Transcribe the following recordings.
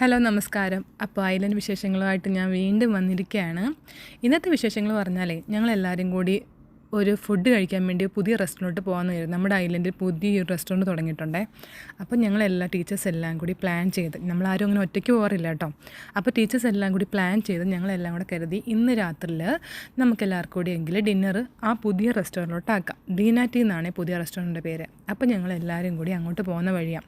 Hello നമസ്കാരം. അപ്പോൾ island വിശേഷങ്ങളുമായിട്ട് ഞാൻ വീണ്ടും വന്നിരിക്കുകയാണ്. ഇന്നത്തെ വിശേഷങ്ങൾ പറഞ്ഞാലേ ഞങ്ങളെല്ലാവരും കൂടി ഒരു ഫുഡ് കഴിക്കാൻ വേണ്ടി പുതിയ റെസ്റ്റോറൻറ്റ് പോകാമെന്ന് കരുതി. നമ്മുടെ ഐലൻഡിൽ പുതിയൊരു റെസ്റ്റോറൻറ്റ് തുടങ്ങിയിട്ടുണ്ടേ. അപ്പോൾ ഞങ്ങളെല്ലാ ടീച്ചേഴ്സ് എല്ലാം കൂടി പ്ലാൻ ചെയ്ത്, നമ്മളാരും അങ്ങനെ ഒറ്റയ്ക്ക് പോകാറില്ല കേട്ടോ. അപ്പോൾ ടീച്ചേഴ്സ് എല്ലാം കൂടി പ്ലാൻ ചെയ്ത് ഞങ്ങളെല്ലാം കൂടെ കരുതി ഇന്ന് രാത്രിയിൽ നമുക്കെല്ലാവർക്കും കൂടി എങ്കിൽ ഡിന്നർ ആ പുതിയ റെസ്റ്റോറൻറ്റിലോട്ടാക്കാം. ഡീനാറ്റി എന്നാണ് പുതിയ റെസ്റ്റോറൻറ്റിൻ്റെ പേര്. അപ്പോൾ ഞങ്ങളെല്ലാവരും കൂടി അങ്ങോട്ട് പോകുന്ന വഴിയാണ്.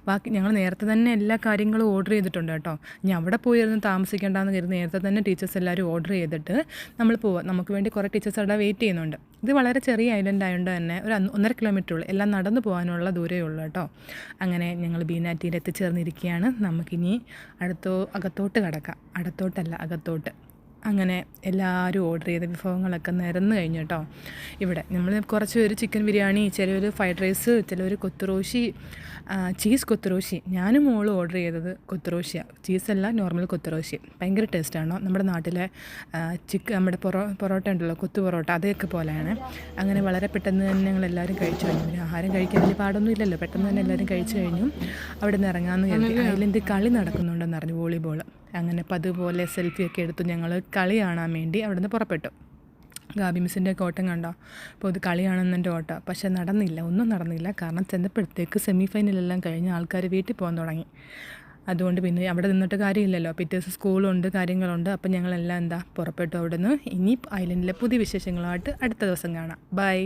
ബാക്കി ഞങ്ങൾ നേരത്തെ തന്നെ എല്ലാ കാര്യങ്ങളും ഓർഡർ ചെയ്തിട്ടുണ്ട് കേട്ടോ. ഇനി അവിടെ പോയിരുന്ന് താമസിക്കേണ്ടെന്ന് കരുതി നേരത്തെ തന്നെ ടീച്ചേഴ്സ് എല്ലാവരും ഓർഡർ ചെയ്തിട്ട് നമ്മൾ പോവാം. നമുക്ക് വേണ്ടി കുറേ ടീച്ചേഴ്സ് അവിടെ വെയിറ്റ് ചെയ്യുന്നുണ്ട്. ഇത് വളരെ ചെറിയ ഐലൻഡ് ആയതുകൊണ്ട് തന്നെ ഒരു 1.5 കിലോമീറ്റർ ഉള്ളൂ, എല്ലാം നടന്നു പോകാനുള്ള ദൂരമേ ഉള്ളൂ കേട്ടോ. അങ്ങനെ ഞങ്ങൾ ബീനാറ്റിയിൽ എത്തിച്ചേർന്നിരിക്കുകയാണ്. നമുക്കിനി അകത്തോട്ട് കിടക്കാം. അകത്തോട്ട്. അങ്ങനെ എല്ലാവരും ഓർഡർ ചെയ്ത വിഭവങ്ങളൊക്കെ നിരന്ന് കഴിഞ്ഞു കേട്ടോ. ഇവിടെ നമ്മൾ കുറച്ച് പേര് ചിക്കൻ ബിരിയാണി, ചിലർ ഫ്രൈഡ് റൈസ്, ചിലർ കൊത്തുറോശി, ചീസ് കൊത്തുറോശി. ഞാനും മോളും ഓർഡർ ചെയ്തത് കൊത്തുറോശിയാണ്. ചീസല്ല, നോർമൽ കൊത്തുറോശി. ഭയങ്കര ടേസ്റ്റാണോ. നമ്മുടെ നാട്ടിലെ നമ്മുടെ പൊറോട്ട ഉണ്ടല്ലോ, കൊത്തു പൊറോട്ട, അതൊക്കെ പോലെയാണ്. അങ്ങനെ വളരെ പെട്ടെന്ന് തന്നെ ഞങ്ങളെല്ലാവരും കഴിച്ചു കഴിഞ്ഞു. പിന്നെ ആഹാരം കഴിക്കാൻ വലിയ പാടൊന്നും ഇല്ലല്ലോ. പെട്ടെന്ന് തന്നെ എല്ലാവരും കഴിച്ചു കഴിഞ്ഞു. അവിടെ നിന്ന് ഇറങ്ങാമെന്ന് കരുതി. ഐലൻഡ് കളി നടക്കുന്നുണ്ടെന്ന് അറിഞ്ഞു, വോളിബോൾ. അങ്ങനെ അപ്പോൾ അതുപോലെ സെൽഫിയൊക്കെ എടുത്തു ഞങ്ങൾ കളി കാണാൻ വേണ്ടി അവിടെ നിന്ന് പുറപ്പെട്ടു. ഗാബി മിസ്സിൻ്റെ ഓട്ടം കണ്ടോ. അപ്പോൾ ഇത് കളി കാണുന്നതിൻ്റെ ഓട്ടം. പക്ഷേ ഒന്നും നടന്നില്ല. കാരണം ചെന്നപ്പോഴത്തേക്ക് സെമിഫൈനലെല്ലാം കഴിഞ്ഞ് ആൾക്കാർ വീട്ടിൽ പോകാൻ തുടങ്ങി. അതുകൊണ്ട് പിന്നെ അവിടെ നിന്നിട്ട് കാര്യമില്ലല്ലോ. പിറ്റേ ദിവസം സ്കൂളുണ്ട്, കാര്യങ്ങളുണ്ട്. അപ്പം ഞങ്ങളെല്ലാം പുറപ്പെട്ടു അവിടെ നിന്ന്. ഇനി ഐലൻഡിലെ പുതിയ വിശേഷങ്ങളുമായിട്ട് അടുത്ത ദിവസം കാണാം. ബൈ.